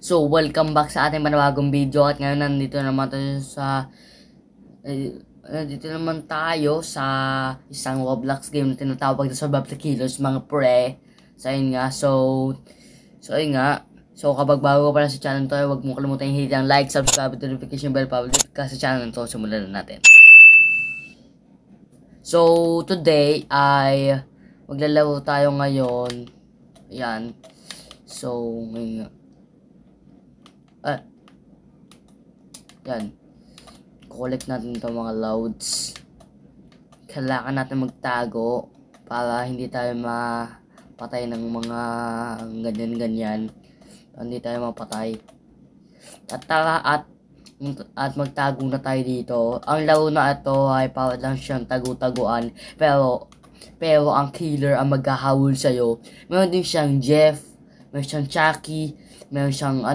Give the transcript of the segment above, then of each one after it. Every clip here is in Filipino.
So, welcome back sa ating panibagong video at ngayon nandito naman tayo sa isang Roblox game na tinatawag na Survival Killers mga pre. So, ayun nga. Ayun nga. So, kapag bago ka pa lang sa channel to, huwag mo kalimutan i-hit ang like, subscribe, at notification bell para update ka sa channel to. Simulan na natin. So, today ay maglalaro tayo ngayon. Ayan. So, ngayon nga. Yan. Collect natin itong mga loads. Kailangan natin magtago para hindi tayo mapatay ng mga ganyan-ganyan. Hindi tayo mapatay. At tara at magtago na tayo dito. Ang laro na ito ay para lang siyang tagu-taguan. Pero ang killer ang maghahabol sa'yo. Meron din siyang Jeff. Meron siyang Chucky. Meron siyang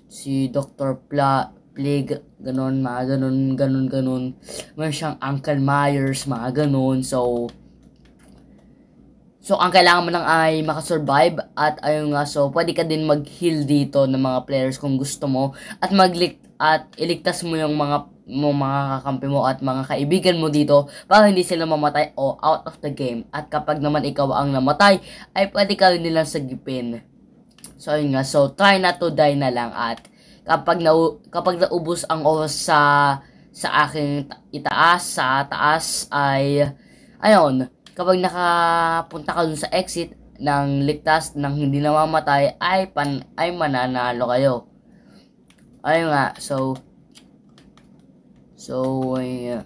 si Dr. Plague, ganon, mga ganon. Meron siyang Uncle Myers, mga ganon. So ang kailangan mo lang ay makasurvive. At ayun nga, so pwede ka din mag-heal dito ng mga players kung gusto mo. At iligtas mo yung mga kakampi mo at mga kaibigan mo dito para hindi sila mamatay o out of the game. At kapag naman ikaw ang namatay, ay pwede ka rin nilang sagipin. So ayun nga, so try not to die na lang. At kapag naubos ang oras sa aking sa taas ay ayun, kapag nakapunta ka dun sa exit ng ligtas ng hindi namamatay ay mananalo kayo. Ayun nga, so ayun nga.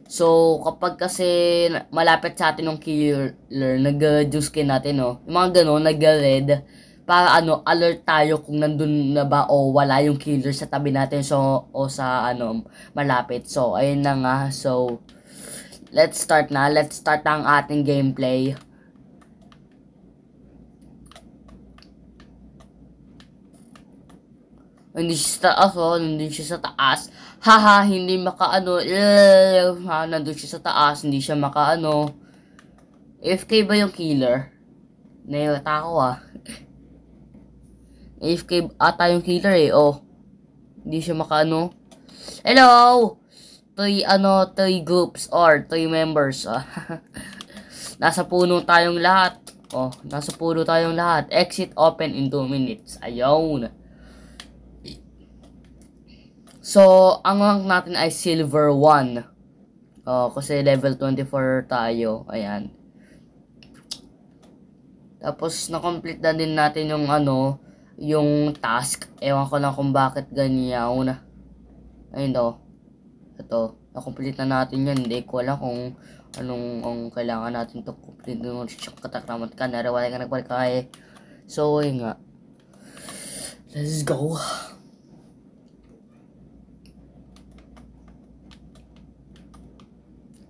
So, kapag kasi malapit sa atin ng killer, nag-juice skin natin, no? Yung mga gano'n, nag-red, para alert tayo kung nandun na ba o wala yung killer sa tabi natin, so, o sa, malapit. So, ayun na nga. So, let's start na. Let's start ang ating gameplay. Nandun siya sa taas. Haha, hindi nandun siya sa taas, hindi siya AFK ba yung killer? Nailata ako AFK ata yung killer hindi siya Hello! 3 groups or 3 members. Nasa puno tayong lahat. Exit open in 2 minutes. Ayun. So, ang rank natin ay silver 1. Kasi level 24 tayo. Ayan. Tapos, na-complete na din natin yung task. Ewan ko lang kung bakit ganyan. Ayun daw. Ito. Na-complete na natin yan. Hindi ko alam kung anong kailangan natin to complete. Katakramat ka. Narawala ka nagbalik ka So, ayun nga. Let's go.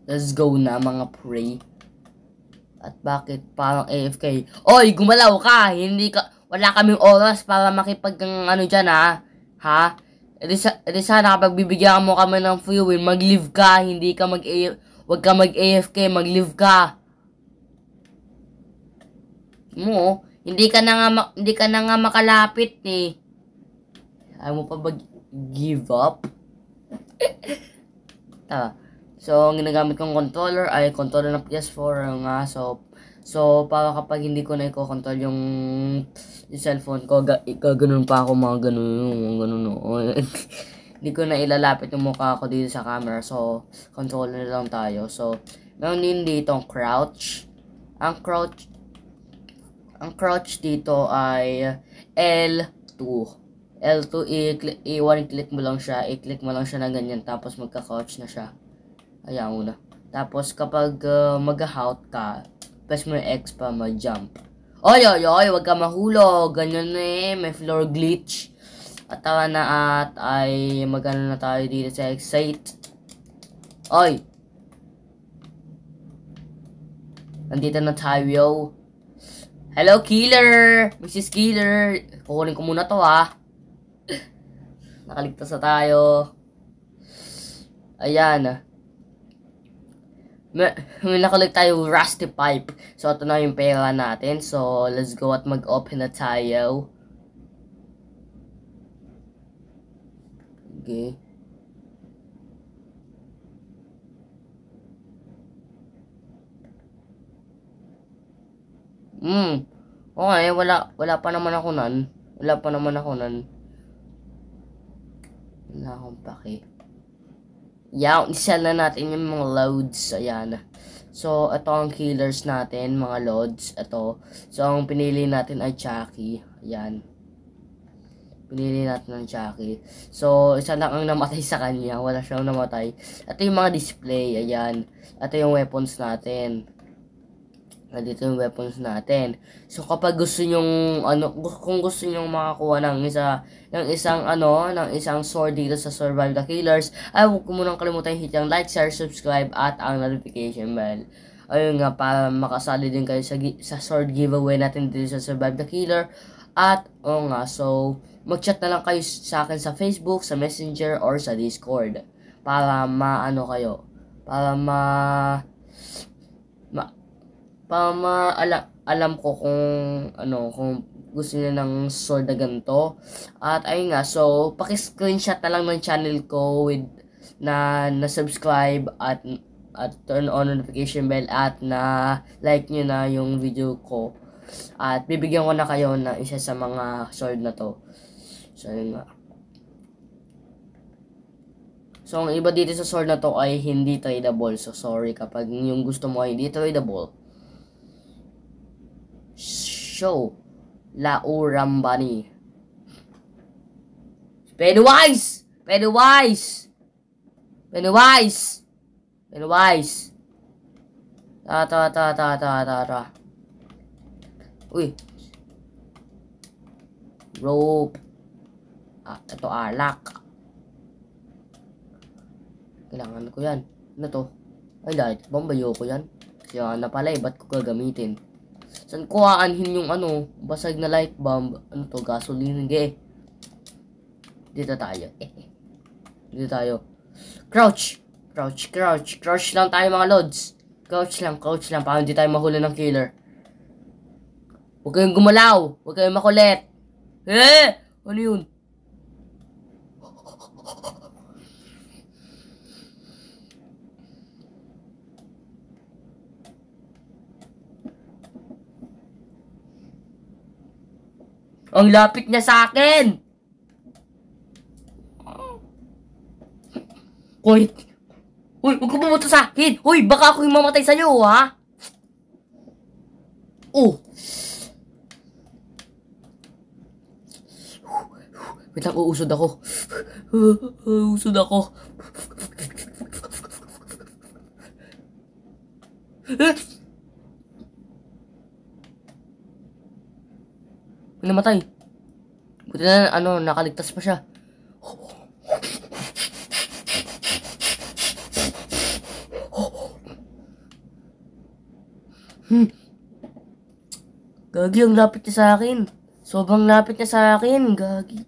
Let's go na mga pre. At bakit parang AFK? Oy, gumalaw ka! Wala kaming oras para makipag dyan Ha? Edi sana kapag bibigyan mo kami ng free win, mag-live ka, wag ka mag-AFK, mag-live ka. Hindi ka na nga makalapit Ayaw mo pa give up? So, ang ginagamit kong controller ay controller ng PS4 nga. So para kapag hindi ko na i-control yung cellphone ko, gaganon pa ako mga ganun. Hindi ko na ilalapit yung mukha ko dito sa camera. So, controller lang tayo. So, meron din dito ang crouch. Ang crouch dito ay L2. L2, i-click mo lang siya. I-click mo lang siya na ganyan. Tapos magka-crouch na siya. Ayan una. Tapos kapag mag-out ka, press mo yung X pa mag-jump. Oy, wag ka mahulog. Ganyan may floor glitch. At tawa na ay magano na tayo dito sa excite. Oy! Nandito na tayo. Hello, killer! Mrs. Killer! Kukunin ko muna to Nakaligtas na tayo. Ayan. may nakulik tayo rusty pipe. So, ito na yung pera natin. So, let's go at mag-open na tayo. Okay. Okay, wala pa naman ako nan. Wala akong pake. Isa na natin yung mga loads. Ayan. So, ito ang killers natin, mga loads. Ito. So, ang pinili natin ay Chucky. Ayan. Pinili natin ng Chucky. So, isa lang ang namatay sa kanya. Wala siyang namatay. Ito yung mga display. Ayan. Ito yung weapons natin. Dito yung weapons natin. So, kapag gusto nyong, kung gusto nyong makakuha ng isang sword dito sa Survive the Killers, ay huwag ko munang kalimutan hit yung like, share, subscribe, at ang notification bell. Ayun nga, para makasali din kayo sa sword giveaway natin dito sa Survive the Killer. At, so, mag-chat na lang kayo sa akin sa Facebook, sa Messenger, or sa Discord. Para alam ko kung gusto niyo ng sword na ganito. At ayun nga, so paki-screenshot na lang ng channel ko with na subscribe at turn on notification bell at na like niyo na yung video ko. At bibigyan ko na kayo ng isa sa mga sword na to. So ayun nga. So ang iba dito sa sword na to ay hindi tradable. So sorry kapag yung gusto mo ay hindi tradable. Show Laurambani. Pennywise. Tara. Uy. Rope. Ito alak. Kailangan ko yan. Ano to? Ay, dahil bambayo ko yan. Kaya na pala ba't ko gagamitin? Saan ko aanhin yung basag na light bulb? Ano to? Gasoline. Dito tayo. Dito tayo. Crouch lang tayo mga lods. Crouch lang. Para hindi tayo mahuli ng killer. Huwag kayong gumalaw. Huwag kayong makulit. Ano yun? Ang lapit niya sa akin. Uy, huwag ka pumunta sa akin. Uy, baka ako yung mamatay sa'yo, ha? Wait lang, uusod ako. Namatay. Buti na nakaligtas pa siya. Gagi, ang lapit niya sa akin. Sobrang lapit niya sa akin, gagi.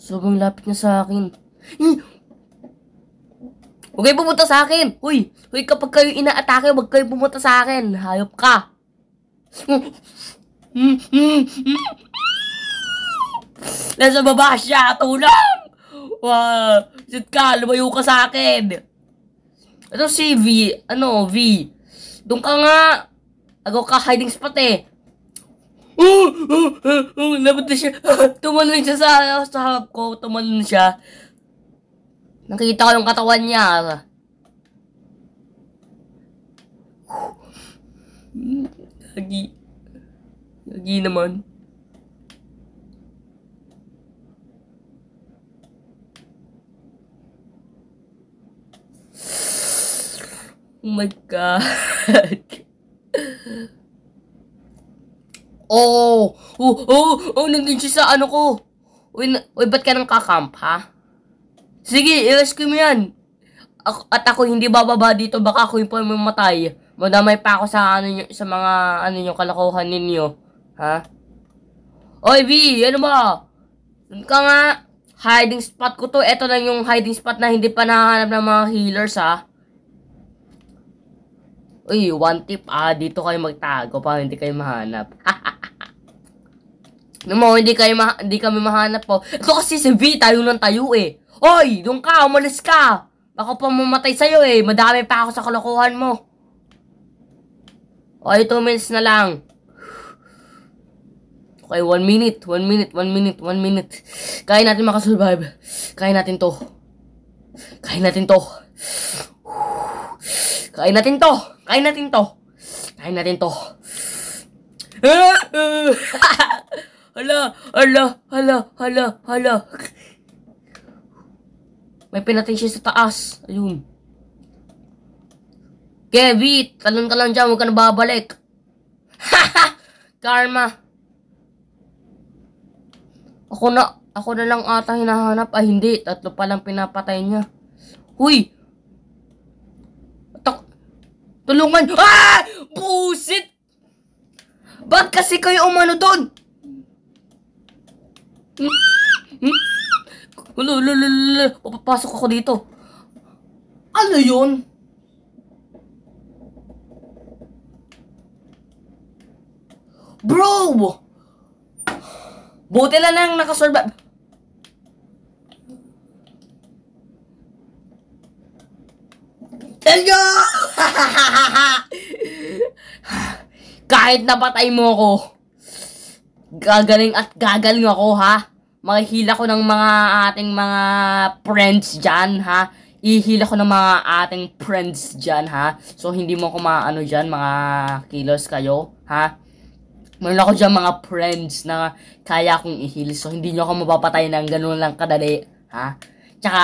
Huwag kayo pumunta sa akin. Uy, kapag kayo ina-atake, huwag kayo pumunta sa akin. Hayop ka. Nasa baba siya, tulong! Wow, sit ka, lumayo ka sa akin. Ito si V, V. Doon ka nga. Agaw ka, hiding spot eh. Labot na siya. Tumalon siya sa harap ko. Nakita ko yung katawan niya. Gagi naman. Oh my God. Nandun siya sa ko. Uy, ba't ka nang kakamp, ha? Sige, i-rescue mo yan. At ako hindi bababa dito, baka ako yung mamatay. Madamay pa ako sa sa mga yung kalokohan ninyo. Ha? Oy, V, ano ba? Doon ka nga. Hiding spot ko to. Ito lang yung hiding spot na hindi pa nahanap ng mga healers, ha? Uy, one tip, dito kayo magtago para hindi kayo mahanap. Mo, hindi kami mahanap po. Ito kasi si V, tayo ng tayo eh. Oy, doon ka, umalis ka. Baka pa mamatay sa'yo eh. Madami pa ako sa kalokohan mo. Okay, 2 minutes na lang. Okay, 1 minute. Kaya natin makasurvive. Kaya natin to. Kaya natin to. Hala. May pinatin siya sa taas. Ayun. Kevin, talon ka lang dyan. Huwag ka na babalik. Karma. Ako na lang ata hinahanap. Ay, hindi. 3 pa lang pinapatay niya. Huy! Tulungan! Busit! Ba't kasi kayo umano doon? Papasok ako dito. Ano yun? Bro! Buti na lang nakasurvive. Hello! Kahit napatay mo ako, gagaling ako, ha? Makihila ko ng mga ating mga friends dyan, ha? Ihila ko ng mga ating friends dyan, ha? So, hindi mo ko maano dyan, mga kilos kayo, ha? Meron ako dyan mga friends na kaya akong ihil. So, hindi nyo ako mapapatay ng ganun lang kadali, ha? Tsaka,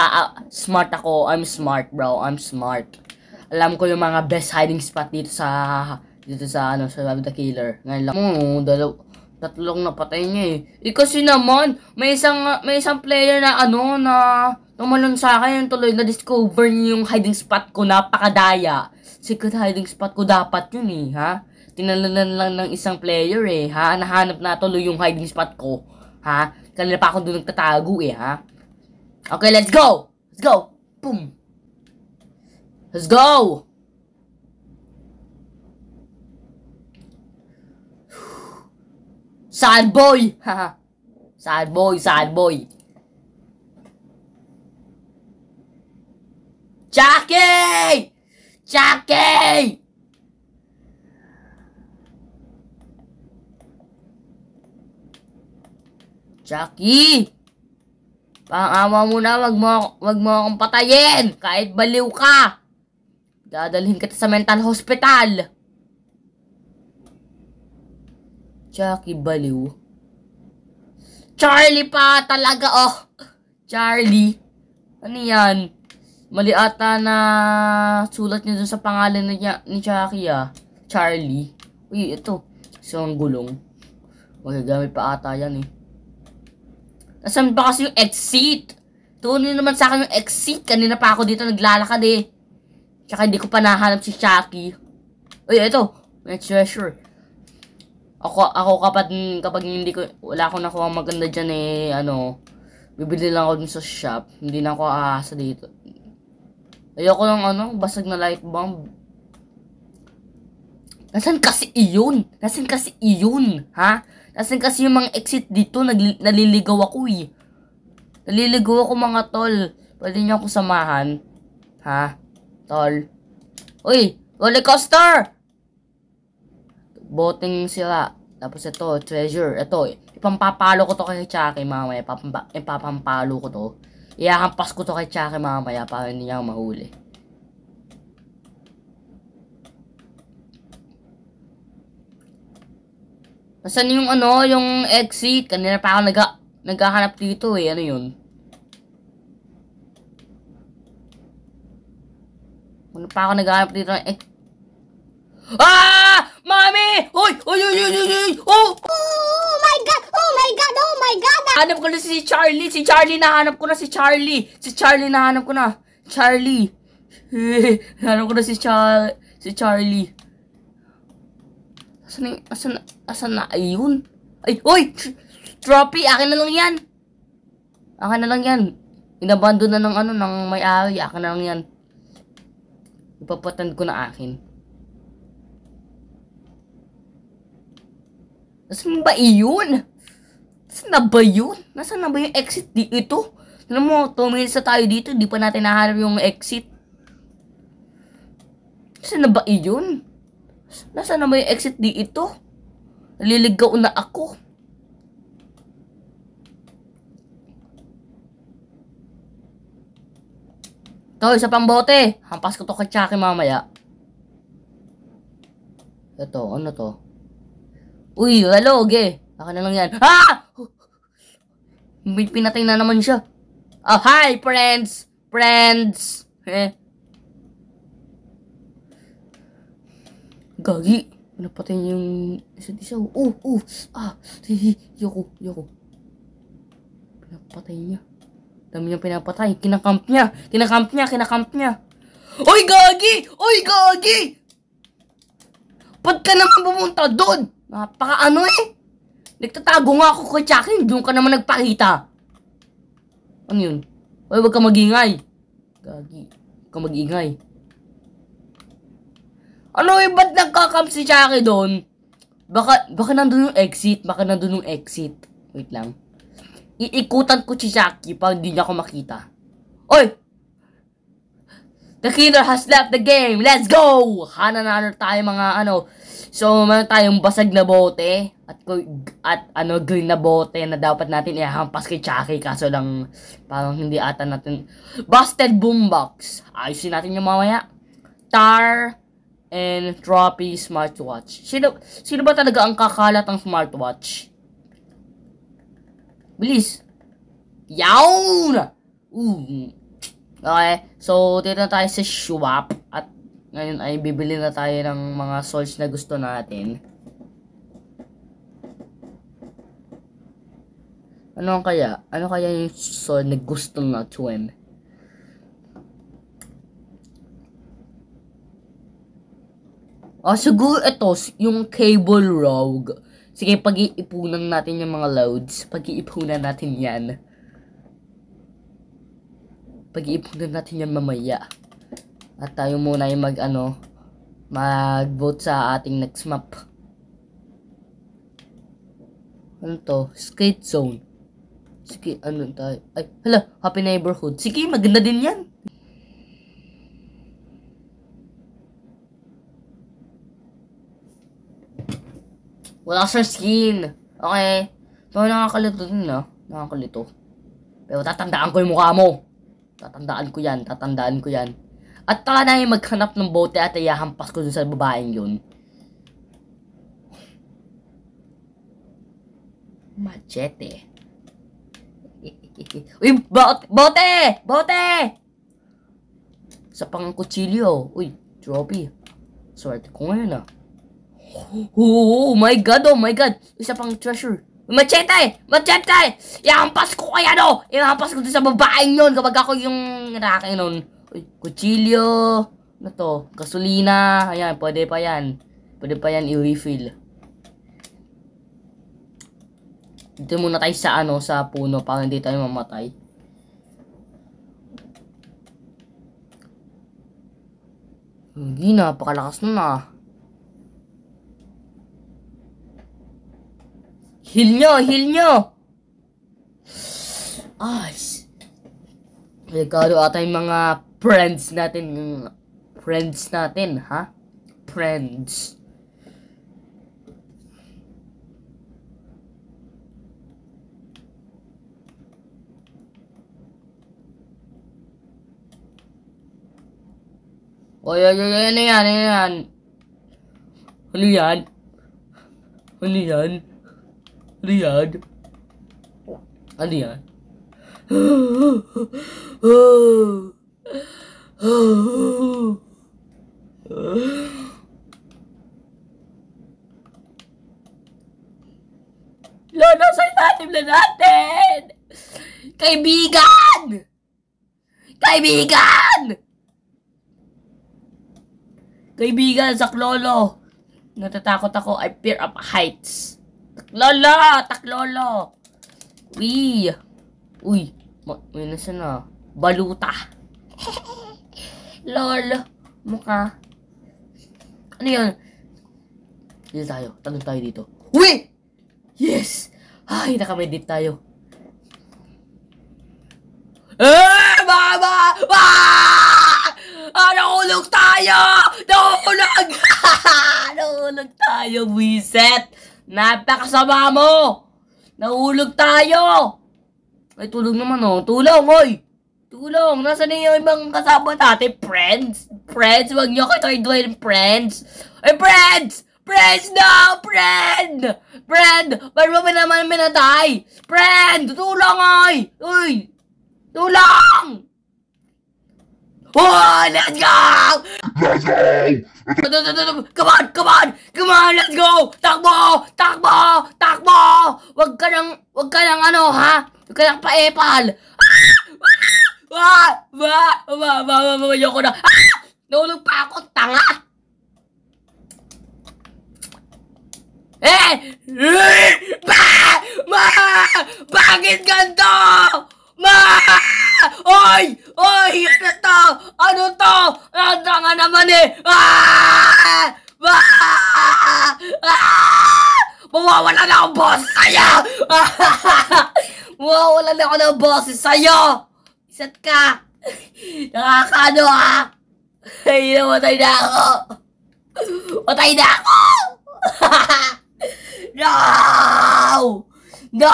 smart ako. I'm smart, bro. I'm smart. Alam ko yung mga best hiding spot dito sa Survive the Killer. Ngayon lang, tatlong napatay niya eh. Kasi naman, may isang player na tumalon sa akin, tuloy na-discover niya yung hiding spot ko, napakadaya. Secret hiding spot ko dapat yun eh, ha? Tinalan lang ng isang player eh, ha? Nahanap na tuloy yung hiding spot ko, ha? Kanina pa ako doon nagtatago eh, ha? Okay, let's go! Boom! Let's go! Sad boy! Haha. Sad boy. Jackie! Jackie! Pang-ama mo na, wag mo akong patayin! Kahit baliw ka! Dadalhin kita sa mental hospital! Jackie, baliw. Charlie pa talaga, oh! Charlie? Ano yan? Mali ata na sulat niya dun sa pangalan ni Jackie, ah. Charlie. Uy, ito. Isang gulong. Magagamit pa ata yan, eh. Nasaan ba kasi yung exit? Tunin naman sa akin yung exit. Kanina pa ako dito naglalakad eh. Tsaka hindi ko pa nahanap si Chucky. Uy, ito. May treasure. Ako kapag hindi ko, wala akong nakuha maganda dyan eh, bibili lang ako dun sa shop. Hindi na ako aasa dito. Ayoko ng basag na light bulb. Nasaan kasi iyon? Ha? Nasaan kasi yung mga exit dito? Naliligaw ako eh. Naliligaw ako mga tol. Pwede niyo ako samahan? Ha? Tol. Uy! Roller coaster! Boting sila. Tapos ito, treasure. Ito, ipampapalo ko to kay Chucky mamaya. Ipapampalo ko to. Iyahampas ko to kay Chucky mamaya para hindi niya mahuli. Nasaan yung yung exit? Kanina pa ako naghahanap dito eh. Ano yun? Kanina pa ako naghahanap dito ng Mami! Hoy! Oh! Oh my god! Hanap ko na si Charlie! Nahanap ko na si Charlie! Nahanap ko na si Charlie. Asan na? Ayun. Ay, hoy! Trophy! Akin na lang yan. Inabandon na ng may-ari. Akin na lang yan. Ipapatand ko na akin. Nasaan ba iyon? Nasaan na ba yun? Nasaan na ba yung exit ito? Alam mo, 2 minutes na tayo dito, di pa natin nahanap yung exit. Nasaan na ba iyon? Nasaan na ba yung exit ito? Naliligaw na ako. Ito, isa pang bote. Hampas ko to kay Chucky mamaya. Ito, ano to? Uy, hello, ge. Baka na lang yan. Ah! May pinatay na naman siya. Oh, hi, friends! Friends! Gagi. Napatay niya yung isa't isa. Yoko. Pinapatay niya. Dami niyang pinapatay. Kinakamp niya. Oy, gagi! Ba't ka naman pumunta doon? Napaka-ano eh. Nagtatago nga ako kay Chucky. Doon ka naman nagpakita. Ano yun? Oy, wag ka magingay. Gagi. Wag ka magingay. Ano eh, ba't nagkakamp si Chucky doon? Baka nandun yung exit. Wait lang. Iikutan ko si Chucky pag di niya ako makita. Oy! The killer has left the game. Let's go! Hananalo tayo mga ano. So, meron tayong basag na bote at green na bote na dapat natin ihampas kay Chucky, kaso lang parang hindi ata natin. Busted boombox. Ayusin natin yung mamaya. Tar and trophy smartwatch. Sino ba talaga ang kakalat ng smartwatch? Bilis. Yawn! Okay. So, dito na tayo sa shop. At ngayon ay bibili na tayo ng mga souls na gusto natin. Ano kaya yung soul na gusto natin? Siguro ito, yung cable rogue. Sige, pag-iipunan natin yung mga loads. Pag-iipunan natin yan. Pag-iipunan natin yan mamaya. At tayo muna yung mag-vote sa ating next map. Ano to? Skate zone. Sige, ano tayo? Ay, hala, happy neighborhood. Sige, maganda din yan. Wala siyang skin. Okay. So, nakakalito din, no? Nakakalito. Pero tatandaan ko yung mukha mo. Tatandaan ko yan. At taka na yung maghanap ng bote at iyahampas ko dun sa babaeng yun. Machete. Uy, bote! Sa pang kutsilyo. Uy, trophy. Swerte ko ngayon, ah. Oh my god. Isa pang treasure. Machete! Ihampas ko kaya ihampas ko sa babaeng yun kapag ako yung naraking nun. Uy, kutsilyo. Ano to? Gasolina. Ayan, pwede pa yan i-refill. Dito muna tayo sa puno para hindi tayo mamatay. Hindi, napakalakas na. Heal nyo! Delikado ata yung mga friends natin, ha? Friends. Oy, ano yan? Ano yan? Lolo, sa natin na natin! Kaibigan! Saklolo! Natatakot ako. I fear of heights. Taklolo! Uy, may nasa na. Baluta. Lol. Mukha. Ano yun? Dito tayo. Tanong tayo dito. Uy! Yes! Ay, nakamedit tayo. Eh! Mama! Ah! Ah! Nahulog tayo! Nahulog! Nahulog tayo, wiset! Napakasama mo! Nahulog tayo! Ay, tulong naman oh. Tulong, oy! Tulong! Nasaan na yung ibang kasama natin? Friends? Friends? Huwag niyo kayo idolin, friends! Ay, friends! Friends, no! Friend! Friend! Ba't mo naman minatay? Friend! Tulong, oy! Uy! Tulong! Oh, let's go! Let's go! Come on! Come on! Come on! Let's go! Takbo! Takbo! Takbo! Wag ka nang ano, ha? Wag ka nang paepal! Ayoko na! Nahulog pa ako, tanga! Bakit ganito? Oy! Oy! Ano to? Ano to? Ang tanga naman eh! Mawawala na akong boss sa'yo! Mawawala na ako ng boss sa'yo! Isat ka! Nakakano ha? Ay, namatay na ako! Matay na ako! No! No!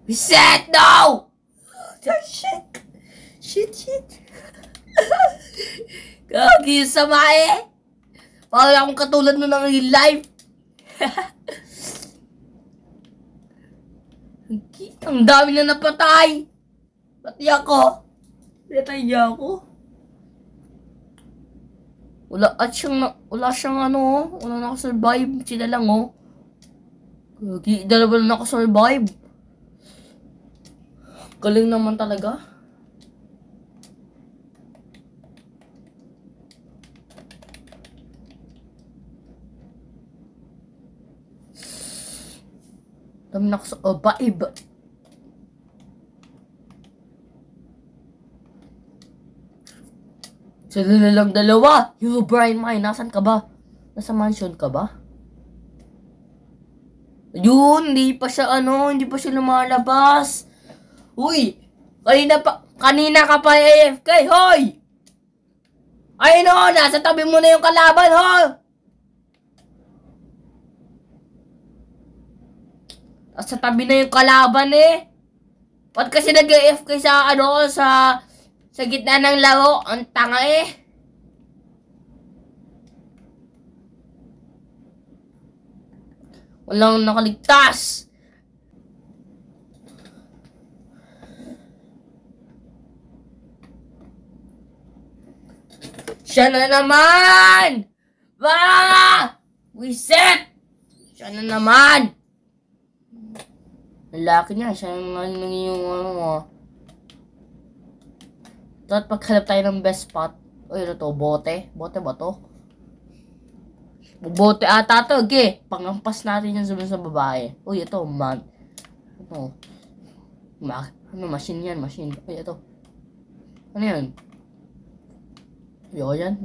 Reset! No! Shit! Shit! Gagi, sama eh! Parang akong katulad nun ng real life. Ang dami na napatay. Pati ako. Patay niya ako. Wala siyang ano, wala nakasurvive. Sila lang oh. Gagi, dalawa na nakasurvive. Galing naman talaga. Dami nakasurvive. Sila na lang dalawa. Yo, Brian May, nasan ka ba? Nasa mansion ka ba? Yun, hindi pa siya lumalabas. Uy, kanina ka pa AFK, hoy! Ayun o, nasa tabi mo na yung kalaban, ho! Nasa tabi na yung kalaban eh. Ba't kasi nag-AFK sa gitna ng laro? Ang tanga eh. Walang nakaligtas. Siya na naman! Reset! Siya na naman! Ang laki niya. Siya na naman yung Dapat paghanap tayo ng best spot. Uy, ano to? Bote? Bote ba to? Bote ata to. Okay. Pangampas natin yan sa babae. Uy, ito. Ano? Machine yan. Machine. Uy, ito. Ano yan? Ayoko yan.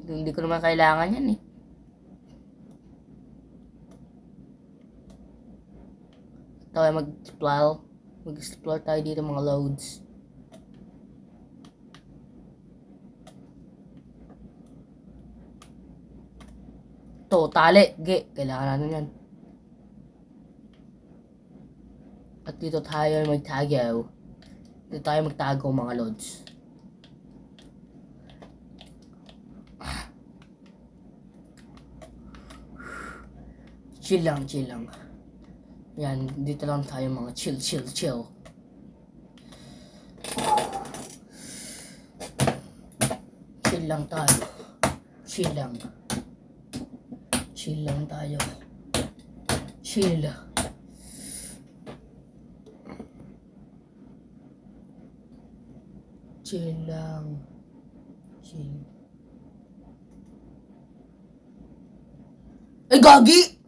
Hindi ko naman kailangan yan eh. Tayo mag-explore tayo dito mga loads. To, tali. Kailangan natin yan. At dito tayo magtagaw. Dito tayo magtago mga loads. Chill lang. Yan, dito lang tayo mga chill. Chill lang tayo. Chill lang tayo. Chill lang. Ay, gagi!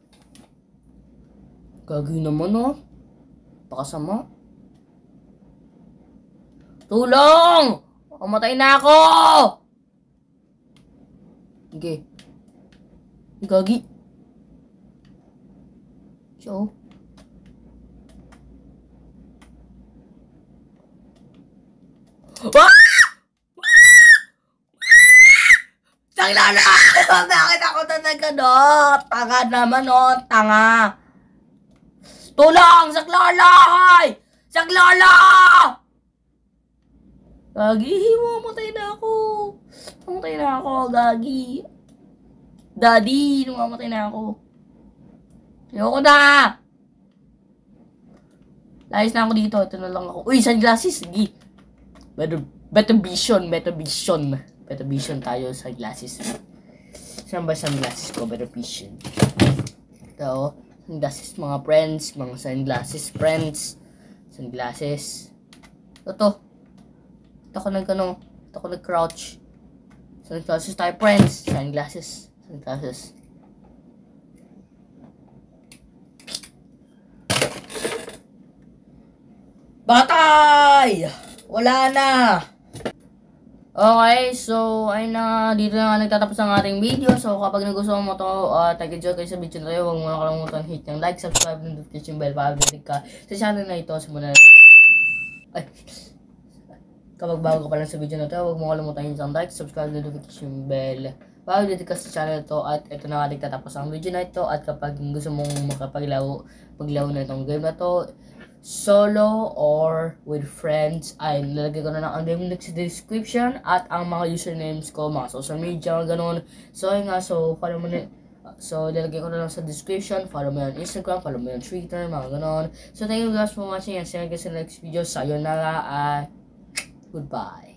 Gagi naman oh. Pakasama. Tulong! Mamatay na ako! Sige. Gagi. So, ah! Tangla na! Bakit ako talaga, no? Tanga naman, no? Tanga! Tulong! Saklala! Saklala! Gagi, mamatay na ako. Mamatay na ako, Gagi. Daddy, mamatay na ako. Ayoko na! Layas na ako dito. Ito na lang ako. Uy, sunglasses! Sige. Better vision tayo sa glasses. Saan ba sunglasses ko? Better vision. Ito, sunglasses mga friends. Mga sunglasses friends. Sunglasses. Ito. Ito ako nag-crouch. Sunglasses tayo friends. Sunglasses. Sunglasses. Batay! Wala na! Okay, so, ayun na, dito na nga nagtatapos ang ating video. So, kapag nagustuhan mo to, tag-enjoy kayo sa video na tayo, huwag mo na kalimutan hit yung like, subscribe, and notification bell para update ka sa channel na ito. So, muna ay, kapag bago ka pa lang sa video na to, huwag mo kalimutan hit yung like, subscribe, and notification bell para update ka sa channel na ito. At ito na nga nagtatapos ang video na ito. At kapag gusto mong maglaro na itong game na to, solo or with friends, ay nalagay ko na lang ang game link sa description at ang mga usernames ko, mga social media, ganun. So ayun nga, so follow mo na, so nalagay ko na lang sa description, follow mo yung Instagram, follow mo yung Twitter, mga ganun. So thank you guys for watching and see you guys in the next video. Sayonara, goodbye.